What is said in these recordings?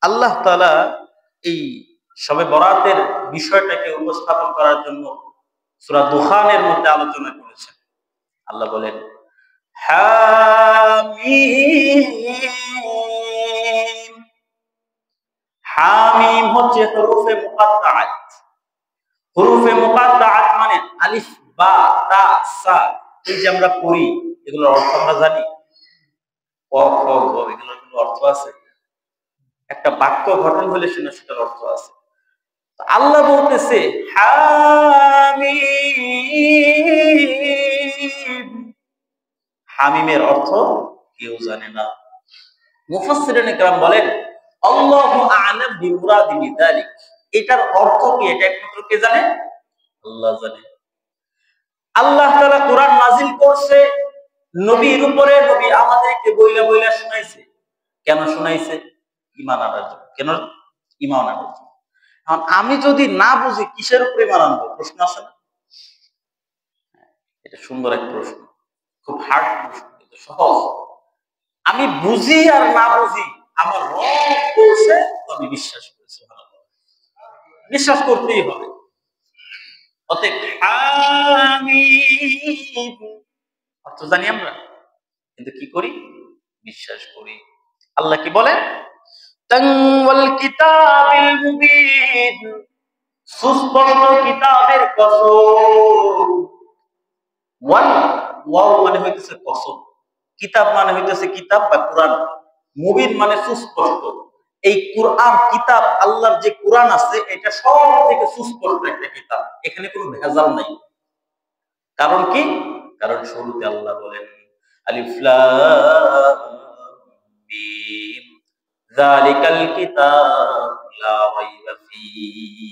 আল্লাহ তাআলা এই শবে বরাতের বিষয়টাকে উপস্থাপন করার জন্য সূরা দুখানের মধ্যে আলোচনা করেছেন। আল্লাহ বলেন হামিম। হামিম হচ্ছে হুরুফে মুকাত্তাআত। হুরুফে মুকাত্তাআত মানে আলিফ, বা, তা, সা। এই যে আমরা পড়ি, এগুলোর অর্থ আমরা জানি। ক, খ, গ, এগুলোর কোনো অর্থ আছে? একটা বাক্য গঠন হলে সেটার অর্থ আছে। আল্লাহ বলতেছে হামিম। হামিমের অর্থ কেউ জানে না। মুফাসসিরিনে কেরাম বলেন আল্লাহু আ'লাম বিমুরাদি বিযালিক। এটার অর্থ কি এটা একমাত্র কে জানে? আল্লাহ জানে। আল্লাহ তাআলা কোরআন নাযিল করছে নবীর উপরে, নবী আমাদেরকে বইলা বইলা শোনাইছে। কেন শোনাইছে? ঈমান আনার জন্য। কেন? ঈমান আনার জন্য। এখন আমি যদি না বুঝি কিসের উপরে ঈমান আনবো? প্রশ্ন আছে না? এটা সুন্দর একটা প্রশ্ন, খুব হার্ড প্রশ্ন, কিন্তু সহজ। আমি বুঝি আর না বুঝি, আমার রব বলছে আমি বিশ্বাস করি। সুবহানাল্লাহ। বিশ্বাস করতেই হবে। অতএব হামিম অর্থ জানি আমরা, কিন্তু কি করি? বিশ্বাস করি। আল্লাহ কি বলেন? তানওয়াল কিতাবিল মুবিন। সুস্পষ্ট কিতাবের কসম। ওয়াও মানে হইতেছে কসম, কিতাব মানে হইতেছে কিতাব বা কোরআন, মুবিন মানে সুস্পষ্ট। এই কোরআন কিতাব, আল্লাহর যে কোরআন আছে এটা সব থেকে সুস্পষ্ট একটা কিতাব, এখানে কোনো ভেজাল নাই। কারণ কি? কারণ শুরুতে আল্লাহ বলেন আলিফ লাম মিম যালিকাল কিতাব লা রাইবা ফীহি।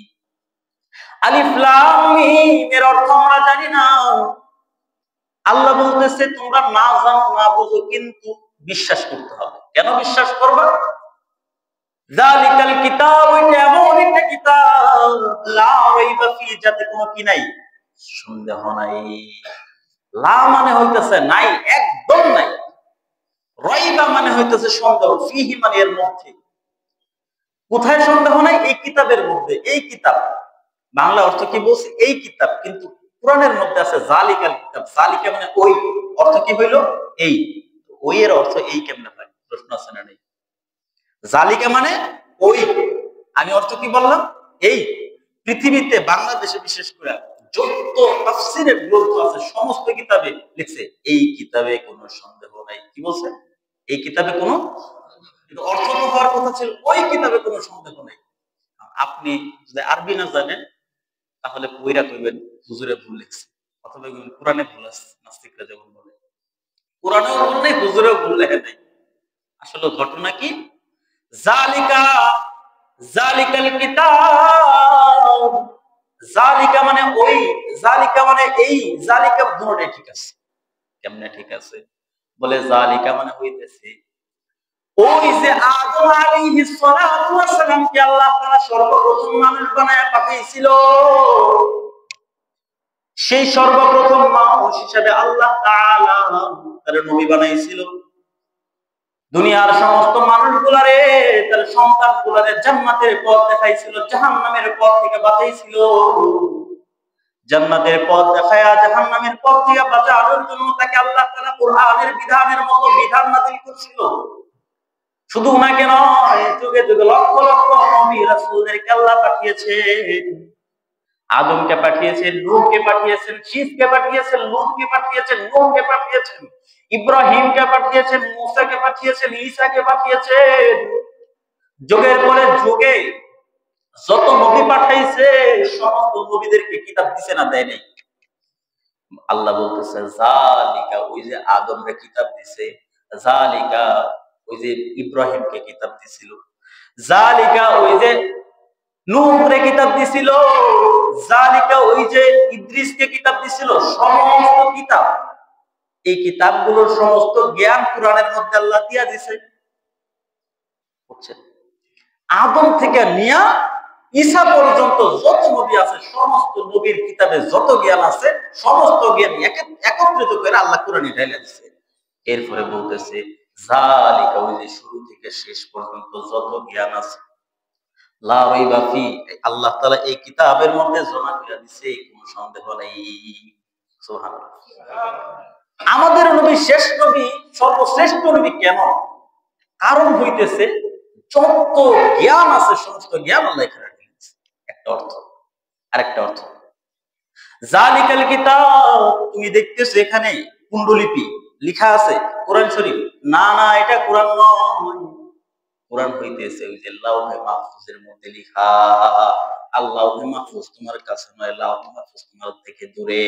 আলিফ লাম মিম এর অর্থ আমরা জানি না। আল্লাহ বলতেছে তোমরা না জানো, না বুঝো, কিন্তু বিশ্বাস করতে হবে। কেন বিশ্বাস করবা? যালিকাল কিতাব, এটা এমন একটা কিতাব লা রাইবা ফীহি, যাতে কোনো কি নাই, সন্দেহ নাই। লা মানে হইতেছে নাই, একদম নাই। রাইবা মানে হইতেছে সন্দেহ, ফীহি মানে এর মধ্যে। কোথায় সন্দেহ নাই? এই কিতাবের মধ্যে। এই কিতাব বাংলা অর্থ কি বলছে? এই কিতাব, কিন্তু কোরআনের মধ্যে আছে জালিকাল কিতাব। জালিকা মানে ওই, অর্থ কি হইল? এই। ওই এর অর্থ এই কেমনে হয়? প্রশ্ন আছে না? নেই। জালিকা মানে ওই, আমি অর্থ কি বললাম? এই। পৃথিবীতে বাংলাদেশে বিশেষ করে যত তাফসীরের গ্রন্থ আছে সমস্ত কিতাবে লিখছে এই কিতাবে কোনো সন্দেহ নাই। কি বলছে? এই কিতাবে কোনো, কিন্তু অর্থ তো হওয়ার কথা ছিল ওই কিতাবে কোনো সন্দেহ নাই। আপনি যদি আরবি না জানেন তাহলে কইরা কইবেন হুজুরে ভুল লিখছে, অথবা কোরআনে ভুল আছে। নাস্তিকরা যেমন বলে কোরআনেও ভুল নেই, হুজুরেও ভুল লেখে নাই। আসলে ঘটনা কি? জালিকা, জালিকাল কিতাব। জালিকা মানে ওই, জালিকা মানে এই, জালিকা দুটোটাই ঠিক আছে। কেমনে ঠিক আছে? বলে জালিকা মানে হইতেছে ওই যে আদম আলাইহিস সালাতু ওয়াস সালামকে আল্লাহ তাআলা সর্বপ্রথম মানুষ বানায়া পাঠিয়েছিল, সেই সর্বপ্রথম মানুষ হিসেবে আল্লাহ তাআলা তার নবী বানাইছিল। দুনিয়ার সমস্ত মানুষগুলারে, তার সন্তানগুলারে জান্নাতের পথ দেখাইছিল, জাহান্নামের পথ থেকে বাঁচাইছিল। জান্নাতের পথ দেখায়া জাহান্নামের পথ থেকে বাঁচানোর জন্য তাকে আল্লাহ তাআলা কোরআনের বিধানের মতো বিধান নাযিল করেছিল। শুধু উনাকে নয়, যুগে যুগে লক্ষ লক্ষ নবী রাসূলদেরকে আল্লাহ পাঠিয়েছেন। আদমকে পাঠিয়েছেন, নূহকে পাঠিয়েছেন, শীসকে পাঠিয়েছেন, লূতকে পাঠিয়েছেন, নূহকে পাঠিয়েছেন, ইব্রাহিমকে পাঠিয়েছেন, মূসাকে পাঠিয়েছেন, ঈসাকে পাঠিয়েছেন। যুগের পরে যুগে যত নবী পাঠাইছে সমস্ত নবীদেরকে কিতাব দিছে না দেয় নাই? আল্লাহ বলতেছে জালিকা, ওই যে আদমকে কিতাব দিছে, জালিকা ওই যে ইব্রাহিমকে কিতাব দিছিল, জালিকা ওই যে নূহকে কিতাব দিছিল, জালিকা ওই যে ইদ্রিসকে কিতাব দিছিল। সমস্ত কিতাব, এই কিতাবগুলোর সমস্ত জ্ঞান কোরআনের মধ্যে আল্লাহ দিয়া দিছে। বুঝছেন? আদম থেকে নিয়া ঈসা পর্যন্ত যত নবী আছে সমস্ত নবীর কিতাবে যত জ্ঞান আছে সমস্ত জ্ঞান একত্রিত করে আল্লাহ কোরআনে ঢেলে দিছে। এরপরে বলতেছে যালিকা, ওই যে শুরু থেকে শেষ পর্যন্ত যত জ্ঞান আছে, লা রাইবা ফি, আল্লাহ তাআলা এই কিতাবের মধ্যে জমা করে দিয়েছে, কোনো সন্দেহ নেই। সুবহানাল্লাহ। আমাদের নবী শেষ নবী, সর্বশ্রেষ্ঠ নবী কেন? কারণ হইতেছে যত জ্ঞান আছে সমস্ত জ্ঞান আল্লাহ এখানে রেখেছে। একটা অর্থ। আরেকটা অর্থ, জালিকাল কিতাব, তুমি দেখতেছো এখানে কুণ্ডলিপি লেখা আছে কোরআন শরীফ, না না এটা কোরআন নয়। কোরআন হইতেছে ওই যে লাউহে মাহফুজের মধ্যে লেখা। আর লাউহে মাহফুজ তোমার কাছে নয়, লাউহে মাহফুজ তোমার থেকে দূরে।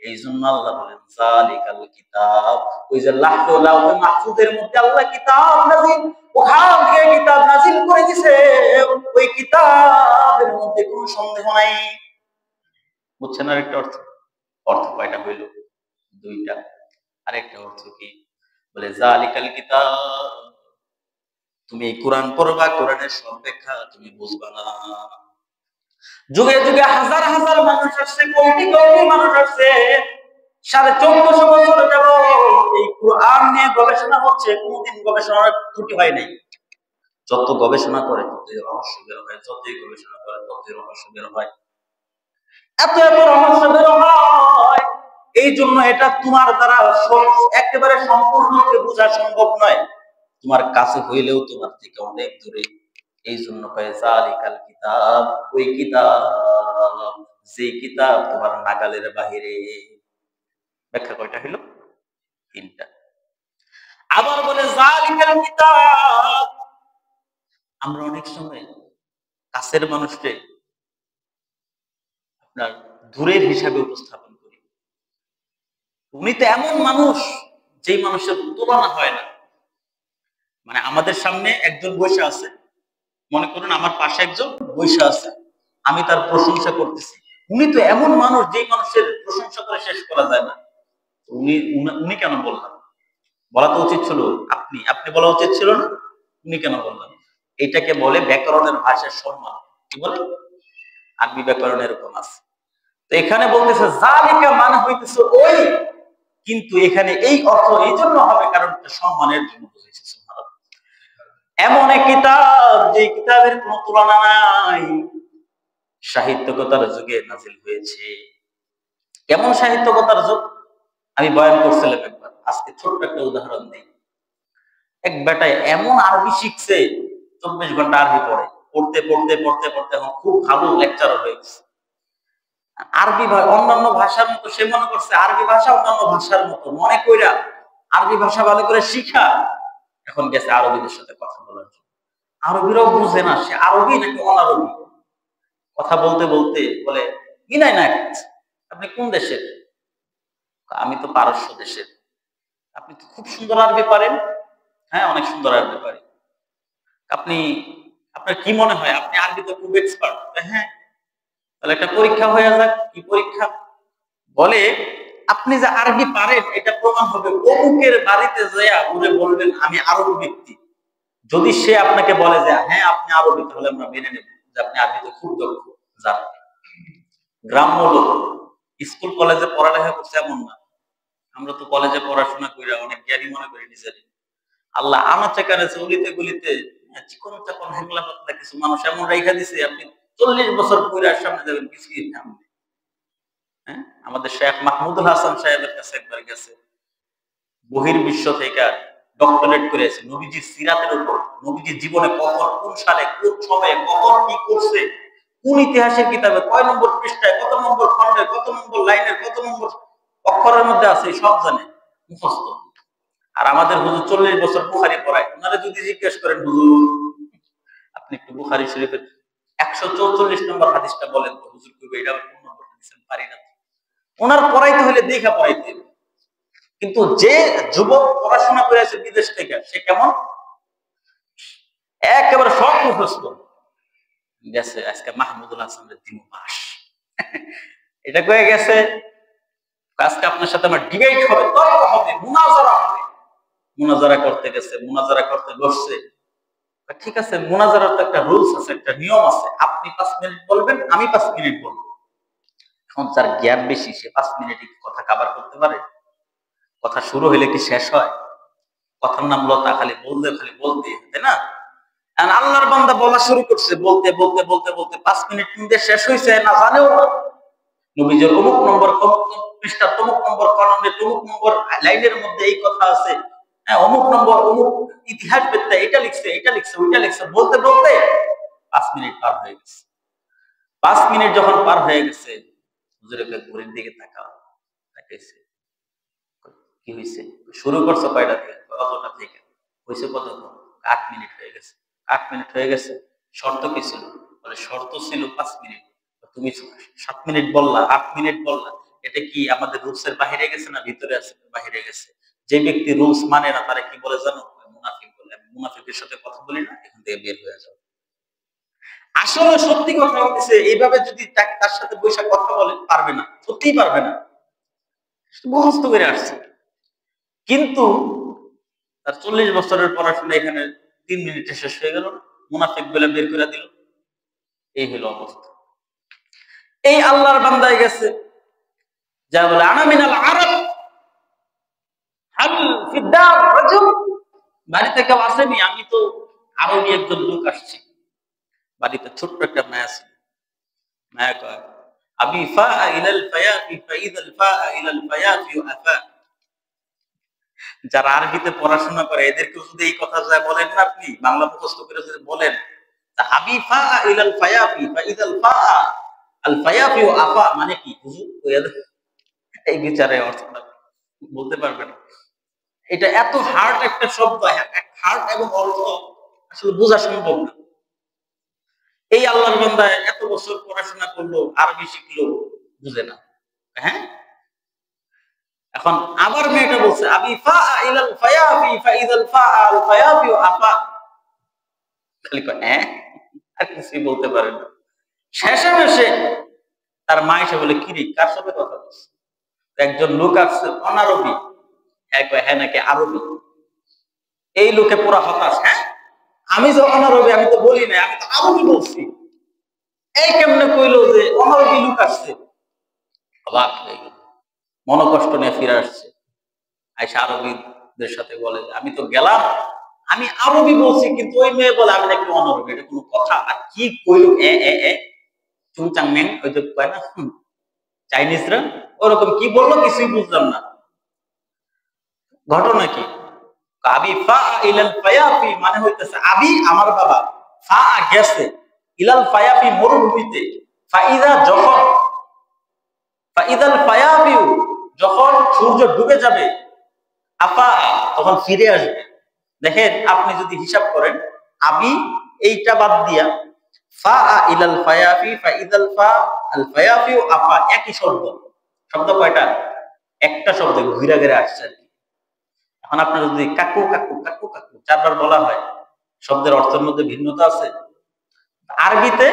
এই জন্য আল্লাহ বলেন জালিকাল কিতাব, ওই যে লাউহে মাহফুজের মধ্যে আল্লাহ কিতাব নাজিল, ওখান থেকে কিতাব নাজিল করে দিয়েছে, ওই কিতাবের মধ্যে কোনো সন্দেহ নাই। বুঝছেন? আরেকটা অর্থ, অর্থ কয়টা হইল? দুইটা। আরেকটা অর্থ কি? বলে জালিকাল কিতাব, তুমি কোরআন পড়বা, কোরআনের সব ব্যাখ্যা তুমি বুঝবা না। যুগে যুগে হাজার হাজার মানুষ আসছে, কোটি কোটি মানুষ আসছে, 1450 বছর যাব এই কোরআন নিয়ে গবেষণা হচ্ছে, কোনদিন গবেষণার ত্রুটি হয় নাই। যত গবেষণা করে ততই রহস্য বের হয়, যতই গবেষণা করে ততই রহস্য বের হয়, এত এত রহস্য বের হয়। এই জন্য এটা তোমার দ্বারা একেবারে সম্পূর্ণ বোঝা সম্ভব নয়, তোমার কাছে হইলেও তোমার থেকে অনেক দূরে। এই জন্য কয় জালিকাল কিতাব, ওই কিতাব, যে কিতাব তোমার নাগালের বাহিরে। ব্যাখ্যা কয়টা হইল? তিনটা। আবার বলে জালিকাল কিতাব, আমরা অনেক সময় কাছের মানুষকে আপনার দূরের হিসাবে উপস্থাপন করি। উনি তো এমন মানুষ যেই মানুষের তুলনা হয় না। মানে আমাদের সামনে একজন বসে আছে, মনে করুন আমার পাশে একজন বসে আছে, আমি তার প্রশংসা করতেছি, উনি তো এমন মানুষ যেই মানুষের প্রশংসা করে শেষ করা যায় না। উনি উনি কেন বললাম? বলা তো উচিত ছিল আপনি, আপনি বলা উচিত ছিল না? উনি কেন বললাম? এটাকে বলে ব্যাকরণের ভাষার সম্মান। কি বলে? আরবি ব্যাকরণ এরকম আছে। তো এখানে বলতেছে জালিকা মানে হইতেছে ওই, কিন্তু এখানে এই অর্থ এই জন্য হবে কারণ সম্মানের জন্য বুঝেছে। এমন এক কিতাব যে কিতাবের কোন তুলনা নাই, সাহিত্যকতার যুগে নাজিল হয়েছে। কেমন সাহিত্যকতার যুগ? আমি বয়ান করছিলাম একবার, আজকে ছোট্ট একটা উদাহরণ দিই। এক বেটায় এমন আরবি শিখছে, 24 ঘন্টা আরবি পড়ে, পড়তে পড়তে পড়তে পড়তে এখন খুব ভালো লেকচারার হয়ে গেছে। আরবি অন্যান্য ভাষার মতো সে মনে করছে আরবি ভাষা অন্যান্য ভাষার মতো, মনে কইরা আরবি ভাষা ভালো করে শিখা এখন গেছে আরবিদের সাথে কথা বলার জন্য। আরবিরাও বুঝে না সে আরবি নাকি অনারবি। কথা বলতে বলতে বলে বিনয় নায়ক, আপনি কোন দেশের? আমি তো পারস্য দেশের। আপনি তো খুব সুন্দর আরবি পারেন। হ্যাঁ, অনেক সুন্দর আরবি পারি। আপনি, আপনার কি মনে হয় আপনি আরবিতে খুব এক্সপার্ট? হ্যাঁ। তাহলে একটা পরীক্ষা হয়ে যাক। কি পরীক্ষা? বলে আপনি যে আরবি পারেন এটা প্রমাণ হবে অমুকের বাড়িতে যাইয়া উনি বলবেন আমি আরবি ব্যক্তি। যদি সে আপনাকে বলে যে হ্যাঁ আপনি আরবি, তাহলে আমরা মেনে নেব যে আপনি আরবিতে খুব দক্ষ। যান। গ্রাম্য লোক, স্কুল কলেজে পড়ালেখা করছে এমন না। আমরা তো কলেজে পড়াশোনা করে অনেক জ্ঞানী মনে করি নিজেদের। আল্লাহ আনাচে কানাচে অলিতে গলিতে চিকন চাকন হ্যাংলা পাতলা কিছু মানুষ এমন রেখা দিছে, আপনি 40 বছর পরে সামনে যাবেন কিছুই সামনে। হ্যাঁ, আমাদের শেখ মাহমুদুল হাসান সাহেবের কাছে একবার গেছে, বহির্বিশ্ব থেকে ডক্টরেট করেছে নবীজির সিরাতের উপর, নবীজির জীবনে কখন, কোন সালে, কোন সময়ে, কখন কি করছে, কোন ইতিহাসের কিতাবে কয় নম্বর পৃষ্ঠায়, কত নম্বর খণ্ডে, কত নম্বর লাইনের, কত নম্বর অক্ষরের মধ্যে আছে সব জানে, মুখস্থ। আর আমাদের হুজুর 40 বছর বুখারী পড়ায়। ওনারা যদি জিজ্ঞেস করেন হুজুর আপনি একটু বুখারী শরীফের 144 নম্বর হাদিসটা বলেন তো, হুজুর কইবে এটা কোন নম্বর হাদিসের পারি না। ওনার পড়াইতে হলে দেখা পড়াইতে হবে। কিন্তু যে যুবক পড়াশোনা করে আছে বিদেশ থেকে, সে কেমন? একেবারে সব মুখস্থ গেছে। আজকে মাহমুদুল হাসানের 3 মাস এটা কয়ে গেছে আজকে আপনার সাথে আমার ডিবেট হবে, তর্ক হবে, মুনাজারা হবে। মুনাজারা করতে গেছে, মুনাজারা করতে বসছে। ঠিক আছে, মুনাজারার তো একটা রুলস আছে, একটা নিয়ম আছে। আপনি 5 মিনিট বলবেন, আমি 5 মিনিট বলবো। এখন যার জ্ঞান বেশি সে 5 মিনিটই কথা কভার করতে পারে? কথা শুরু হইলে কি শেষ হয়? কথার নাম লতা, খালি বলতে, তাই না? আল্লাহর বান্দা বলা শুরু করছে, বলতে বলতে বলতে বলতে 5 মিনিট কিন্তু শেষ হয়েছে না জানেও না। নবীজের অমুক নম্বর পৃষ্ঠা, তমুক নম্বর কলমে, তমুক নম্বর লাইনের মধ্যে এই কথা আছে, হ্যাঁ অমুক নম্বর অমুক ইতিহাস বেত্তা এটা লিখছে ওইটা লিখছে, বলতে বলতে 5 মিনিট পার হয়ে গেছে। 5 মিনিট যখন পার হয়ে গেছে, হুজুর একটা ঘড়ির দিকে তাকাইছে, কি হয়েছে? শুরু করছো কয়টা থেকে? অতটা থেকে। হয়েছে কতক্ষণ? 8 মিনিট হয়ে গেছে। 8 মিনিট হয়ে গেছে। শর্ত কি ছিল? বলে শর্ত ছিল 5 মিনিট, তুমি 7 মিনিট বললা, 8 মিনিট বললা, এটা কি আমাদের রুলসের বাহিরে গেছে না ভিতরে আছে? বাহিরে গেছে। যে ব্যক্তি রুলস মানে না তারা কি বলে জানো? মুনাফিক বলে। আমি মুনাফিকের সাথে কথা বলি না, এখান থেকে বের হয়ে যাও। আসলে সত্যি কথা হচ্ছে, এইভাবে যদি তার সাথে বৈশাখ কথা বলে পারবে না, সত্যিই পারবে না, মুখস্থ করে আসছে। কিন্তু তার 40 বছরের পড়াশোনা এখানে 3 মিনিটে শেষ হয়ে গেল, মুনাফিক বলে বের করে দিল। এই হলো অবস্থা। এই আল্লাহর বান্দায় গেছে যা বলে আনা মিনাল আরব হাল ফিদ্দার রাজুল, বাড়িতে কেউ আসেনি, আমি তো আরবি একজন লোক আসছি। বাড়িতে ছোট্ট একটা মায়া ছিল। মায়া কয় আবি ফা ইলাল ফায়াফি ফাইদাল ফা ইলাল ফায়াফি আফা। যারা আরবিতে পড়াশোনা করে এদেরকে যদি এই কথা যা বলেন না, আপনি বাংলা মুখস্থ করে যদি বলেন আবি ফা ইলাল ফায়াফি ফাইদাল ফা আল ফায়াফি আফা মানে কি? হুজুর এই বিচারে অর্থটা বলতে পারবেন? এটা এত হার্ড একটা শব্দ, হার্ড এবং অর্থ আসলে বোঝা সম্ভব না। এই আল্লাহর বান্দা এত বছর পড়াশোনা করলো, আরবি শিখলো, বুঝে না। হ্যাঁ, এখন আবার মেয়েটা বলছে আবি ফা ইলাল ফায়াফি ফাইদাল ফা আল ফায়াফি আফা। খালি কয় হ্যাঁ, আর কিছুই বলতে পারে না। শেষে তার মা এসে বলে কি রে, কার সাথে কথা বলছে? একজন লোক আসছে অনারবি। হ্যাঁ কয় হ্যাঁ নাকি আরবি? এই লোকে পুরা হতাশ। হ্যাঁ, আমি যে অনারবি আমি তো বলি না, আমি তো আরবি বলছি। এই কেমনে কইলো যে অনারবি লোক আসছে? অবাক হয়ে গেল, মনোকষ্ট নিয়ে ফিরে আসছে। আইসা আরবিদের সাথে বলে আমি তো গেলাম, আমি আরবি বলছি, কিন্তু ওই মেয়ে বলে আমি নাকি অনারবি। এটা কোনো কথা? আর কি কইলো চুংচাং মেং, ওই যে কয় না চাইনিজরা, ওরকম কি বললো কিছুই বুঝলাম না। ঘটনা কি? আবি ফা ইলাল ফায়াফি মানে হইতেছে আবি আমার বাবা, ফা গেছে, ইলাল ফায়াফি মরুভূমিতে, ফাইদা যখন, ফাইদাল ফায়াফিউ যখন সূর্য ডুবে যাবে, আফা তখন ফিরে আসবে। দেখেন আপনি যদি হিসাব করেন, আবি এইটা বাদ দিয়া ফা ইলাল ফায়াফি ফাইদাল ফা আল ফায়াফিউ আফা একই শব্দ। শব্দ কয়টা? একটা শব্দ ঘুরে ঘুরে আসছে। এখন আপনার যদি কাকু কাকু কাকু কাকু 4 বার বলা হয়, শব্দের অর্থের মধ্যে ভিন্নতা আছে। আরবিতে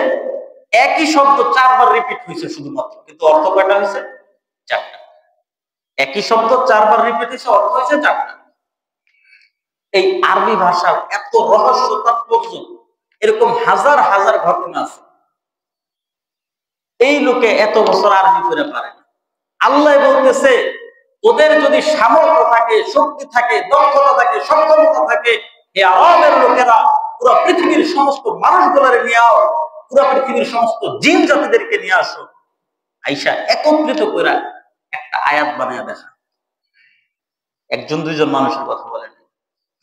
একই শব্দ 4 বার রিপিট হয়েছে শুধুমাত্র, কিন্তু অর্থ কয়টা হয়েছে? 4টা। একই শব্দ 4 বার রিপিট হয়েছে, অর্থ হয়েছে 4টা। এই আরবি ভাষার এত রহস্য তাৎপর্য, এরকম হাজার হাজার ঘটনা আছে। এই লোকে এত বছর আরবি করে পারে না। আল্লাহ বলতেছে ওদের যদি সামর্থ্য থাকে, শক্তি থাকে, দক্ষতা থাকে, সক্ষমতা থাকে, এই আরবের লোকেরা পুরো পৃথিবীর সমস্ত মানুষগুলোরে নিয়ে আও, পুরো পৃথিবীর সমস্ত জিন জাতিদেরকে নিয়ে আসো, আইসা একত্রিত করে একটা আয়াত বানিয়ে দেখা। একজন দুইজন মানুষের কথা বলেন,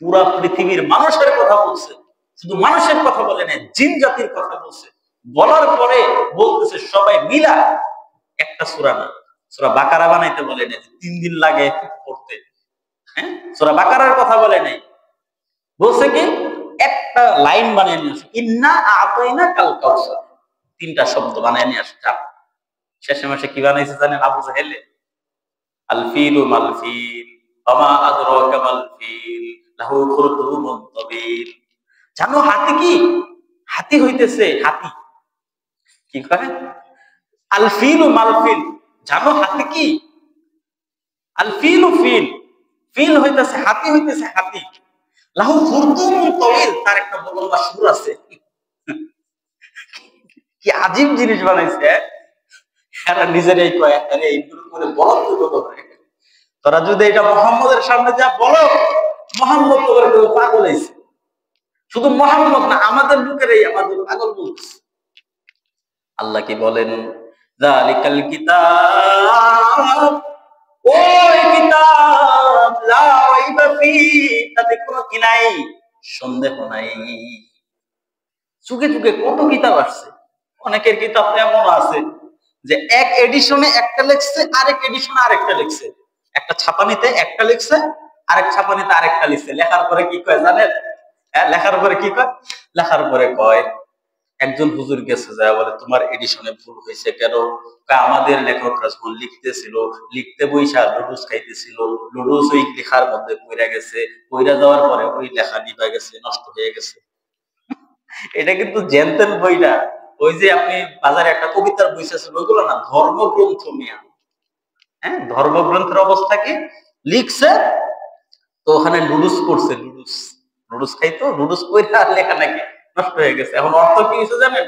পুরা পৃথিবীর মানুষের কথা বলছে। শুধু মানুষের কথা বলে না, জিন জাতির কথা বলছে। বলার পরে বলতেছে সবাই মিলা একটা সূরা না, সূরা বাকারা বানাইতে বলে না 3 দিন লাগে পড়তে। হ্যাঁ, সূরা বাকারার কথা বলে নাই, বলছে কি একটা লাইন বানিয়ে নিয়ে আসো, ইন্না আতাইনা কাল কাউসার। 3টা শব্দ বানিয়ে নিয়ে আসো। শেষে মাসে কি বানাইছে জানেন? আবু জাহেলে আল ফিলু মাল ফিল ওমা আদরাকা মাল ফিল লাহু খুরতুমুন তাবিল। জানো হাতি কি? হাতি হইতেছে হাতি। কি করে? আল ফিলু মাল ফিল, জানো হাতি কি? আল ফিলু ফিল, ফিল হইতেছে হাতি, হইতেছে হাতি। লাহু খুরতুমুন তাবিল, তার একটা লম্বা সুর আছে। কি আজীব জিনিস বানাইছে। এরা নিজেরাই কয় আরে এইগুলো করে বলো তো কত করে। তোরা যদি এটা মুহাম্মদের সামনে যা বলো, মোহাম্মদ তো করে কেউ পাগল হয়েছে। শুধু মোহাম্মদ না, আমাদের লোকেরাই আমাদের পাগল বলতেছে। আল্লাহ কি বলেন, যালিকাল কিতাব, ওই কিতাব লা রাইবা ফি, তাতে কোনো কি নাই, সন্দেহ নাই। যুগে যুগে কত কিতাব আসছে, অনেকের কিতাব এমন আছে যে এক এডিশনে একটা লিখছে, আরেক এডিশনে আরেকটা লিখছে, একটা ছাপানিতে একটা লিখছে, আরেক ছাপানিতে আরেকটা লিখছে। লেখার পরে কি কয় জানেন? হ্যাঁ, লেখার পরে কি কয়? লেখার পরে কয়, একজন হুজুর গেছে যায় বলে তোমার এডিশনে ভুল হয়েছে কেন? আমাদের লেখকরা যখন লিখতেছিল, লিখতে বইসা লুডুস খাইতেছিল, লুডুস ওই লেখার মধ্যে পইরা গেছে, পইরা যাওয়ার পরে ওই লেখা নিভা গেছে, নষ্ট হয়ে গেছে। এটা কিন্তু জেনতেন বই না, ওই যে আপনি বাজারে একটা কবিতার বই ছিল ওইগুলো না, ধর্মগ্রন্থ মিয়া। হ্যাঁ, ধর্মগ্রন্থের অবস্থা কি লিখছে, তো ওখানে লুডুস করছে, লুডুস লুডুস খাইতো, লুডুস কইরা লেখা নাকি নষ্ট হয়ে গেছে। এখন অর্থ কি হয়েছে জানেন?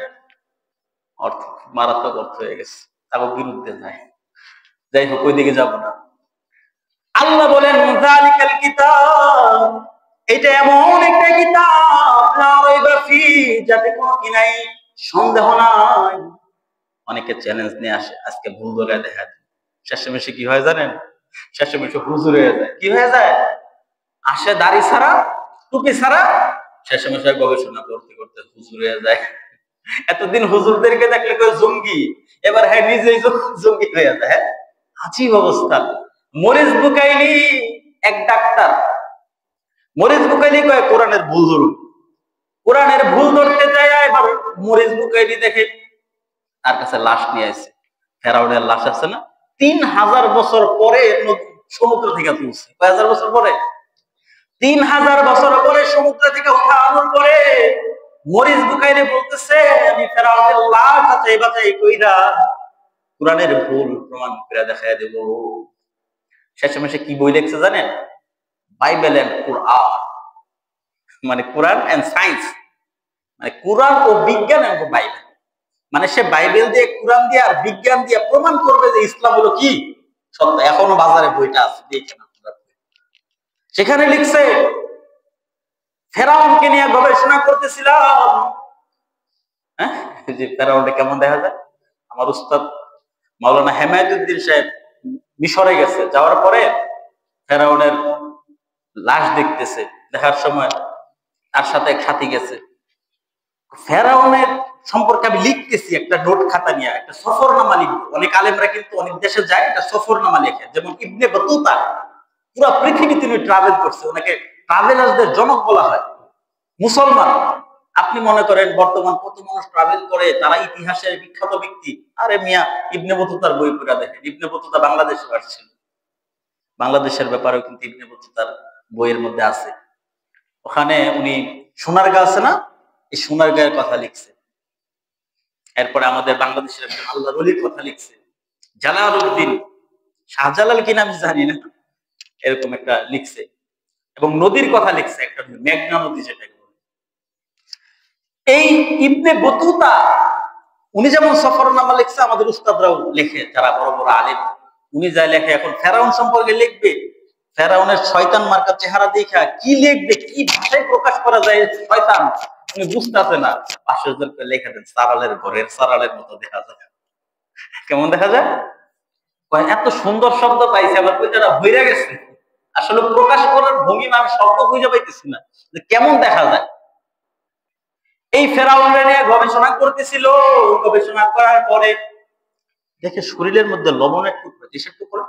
অর্থ মারাত্মক অর্থ হয়ে গেছে, তারও বিরুদ্ধে যায়। যাই হোক, ওই দিকে যাব না। আল্লাহ বলেন যালিকাল কিতাব, এটা এমন একটা কিতাব লা রাইবা ফি, যাতে কোনো কি নাই, সন্দেহ নাই। অনেকে চ্যালেঞ্জ নিয়ে আসে, আজকে ভুল ধরে দেখা যায়, শেষমেশে কি হয় জানেন? শেষমেশে হুজুর হয়ে যায়। কি হয়ে যায়? আসে দাড়ি ছাড়া, টুপি ছাড়া, শেষমেশে গবেষণা করতে করতে হুজুর হয়ে যায়। এতদিন হুজুরদেরকে দেখলে কেউ জঙ্গি, এবার হ্যাঁ নিজেই জঙ্গি হয়ে যায়। হ্যাঁ, আজীব অবস্থা। মরিস বুকাইলি এক ডাক্তার, মরিস বুকাইলি কয় কোরআনের ভুল ধরুন। কোরআনের ভুল ধরতে যায়, এবার মরিস বুকাইলি দেখে তার কাছে লাশ নিয়ে আসছে, ফেরাউনের লাশ আছে না, 3000 বছর পরে সমুদ্র থেকে তুলছে। কয় হাজার বছর পরে? 3000 বছর পরে সমুদ্র থেকে উঠানোর পরে মরিস বুকাইলি বলতেছে, আমি ফেরাউনের লাশ বাঁচাই বাঁচাই কইরা কোরআনের ভুল প্রমাণ করে দেখায় দেব। শেষমেশে কি বই লিখছে জানেন? বাইবেল এন্ড কোরআন, মানে কোরআন এন্ড সায়েন্স, মানে কোরআন ও বিজ্ঞান এবং বাইবেল। মানে সে বাইবেল দিয়ে, কোরআন দিয়ে আর বিজ্ঞান দিয়ে প্রমাণ করবে যে ইসলাম হলো কি সত্য। এখনো বাজারে বইটা আছে, দেখেন। সেখানে লিখছে, ফেরাউনকে নিয়ে গবেষণা করতেছিলাম। হ্যাঁ, যে ফেরাউনটা কেমন দেখা যায়। আমার উস্তাদ মাওলানা হেমায়েতুদ্দিন সাহেব মিশরে গেছে, যাওয়ার পরে ফেরাউনের লাশ দেখতেছে, দেখার সময় তার সাথে এক সাথী গেছে। ফেরাউনের সম্পর্কে আমি লিখতেছি একটা নোট খাতা নিয়ে, একটা সফরনামা লিখবো। অনেক আলেমরা কিন্তু অনেক দেশে যায়, একটা সফরনামা লেখে। যেমন ইবনে বতুতা পুরো পৃথিবী তিনি ট্রাভেল করছে, ওনাকে ট্রাভেলারদের জনক বলা হয়। মুসলমান, আপনি মনে করেন বর্তমান কত মানুষ ট্রাভেল করে, তারা ইতিহাসের বিখ্যাত ব্যক্তি। আরে মিয়া, ইবনে বতুতার বই পড়া দেখেন। ইবনে বতুতা বাংলাদেশে আসছিল, বাংলাদেশের ব্যাপারেও কিন্তু ইবনে বতুতার বইয়ের মধ্যে আছে। ওখানে উনি সোনারগাঁ আছে না, এই সোনারগাঁয়ের কথা লিখছে। এরপরে আমাদের বাংলাদেশের একজন আল্লাহর ওলির কথা লিখছে, জালালউদ্দিন, শাহজালাল কিনা আমি জানি না, এরকম একটা লিখছে। এবং নদীর কথা লিখছে, একটা মেঘনা নদী যেটা। এই ইবনে বতুতা উনি যেমন সফরনামা লিখছে, আমাদের উস্তাদরাও লেখে, যারা বড় বড় আলেম। উনি যা লেখে, এখন ফেরাউন সম্পর্কে লিখবে, ফেরাউনের শয়তান মার্কা চেহারা দেখা কি লিখবে, কি ভাষায় প্রকাশ করা যায় শয়তান, উনি বুঝতেছে না। 500 করে লেখা দেন, সারালের ঘরের সারালের মতো দেখা যায়। কেমন দেখা যায়? এত সুন্দর শব্দ পাইছে, আমার কইতাটা হইরা গেছে। আসলে প্রকাশ করার ভঙ্গিমা আমি শব্দ খুঁজে পাইতেছি না, যে কেমন দেখা যায়। এই ফেরাউনকে নিয়ে গবেষণা করতেছিল, গবেষণা করার পরে দেখে শরীরের মধ্যে লবণের টুকরা। কিসের টুকরা?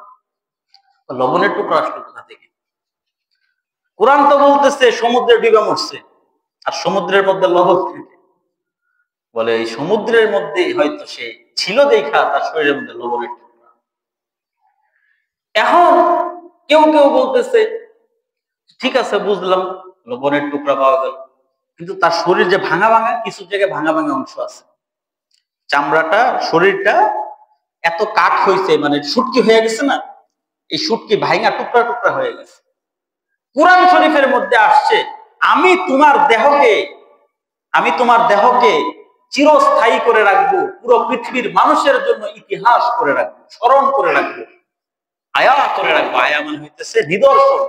লবণের টুকরা আসলো কোথা থেকে? কোরআন তো বলতেছে সমুদ্রে ডুবে মরছে, আর সমুদ্রের মধ্যে লবণ থাকে। বলে এই সমুদ্রের মধ্যে হয়তো সে ছিল দেখা তার শরীরের মধ্যে লবণের টুকরা। এখন কেউ কেউ বলতেছে ঠিক আছে, বুঝলাম, লবণের টুকরা পাওয়া গেল, কিন্তু তার শরীর যে ভাঙা ভাঙা, কিছু জায়গায় ভাঙা ভাঙা অংশ আছে। চামড়াটা, শরীরটা এত কাঠ হয়েছে, মানে শুটকি হয়ে গেছে না, এই শুটকি ভাঙা টুকরা টুকরা হয়ে গেছে। কুরআন শরীফের মধ্যে আসছে, আমি তোমার দেহকে চিরস্থায়ী করে রাখবো, পুরো পৃথিবীর মানুষের জন্য ইতিহাস করে রাখবো, স্মরণ করে রাখবো, আয়া করে রাখবো। আয়া মানে হইতেছে নিদর্শন।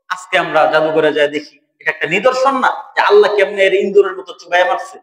আজকে আমরা জাদুঘরে যায় দেখি, এটা একটা নিদর্শন না যে আল্লাহ কেমনে এর ইন্দুরের মতো চুবাই মারছে।